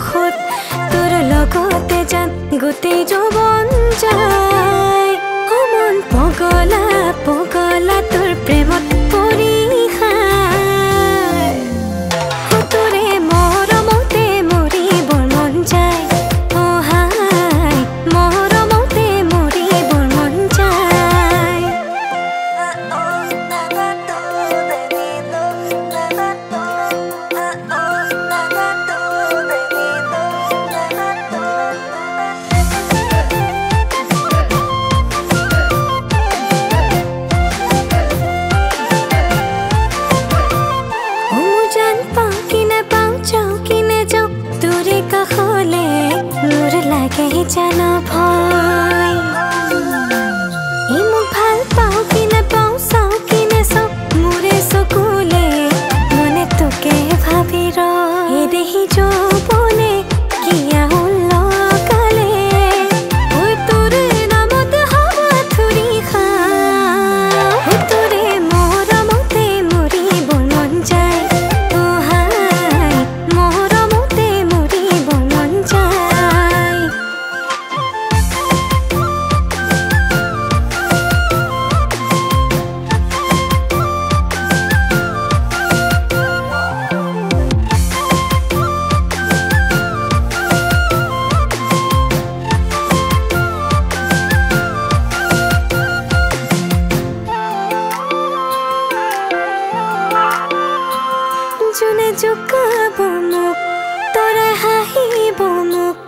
বসত তোৰ লগতে যান গোটেই যৌৱন যায় মন পগলা পগলা তোৰ প্ৰেমত পৰি খায় তোৰে মৰমতে মৰিবৰ মন যায় হাই মৰমতে মৰিবৰ মন যায় জানো ভয় এই মোক ভাল পাওঁ কি নাপাওঁ চাওঁ কি নাচাওঁ মোৰে চকুলে মনে তোকে ভাবি ৰয় দেহি যৌৱনে কিয়া লগালে ঐ তোৰে নামত হাৱা ধৰি খাওঁ তোৰে মৰমতে মৰিবৰ মন যায় হাই মৰমতে মৰিবৰ মন যায় জোনে জোকাব মোক তৰে হাঁহিব মোক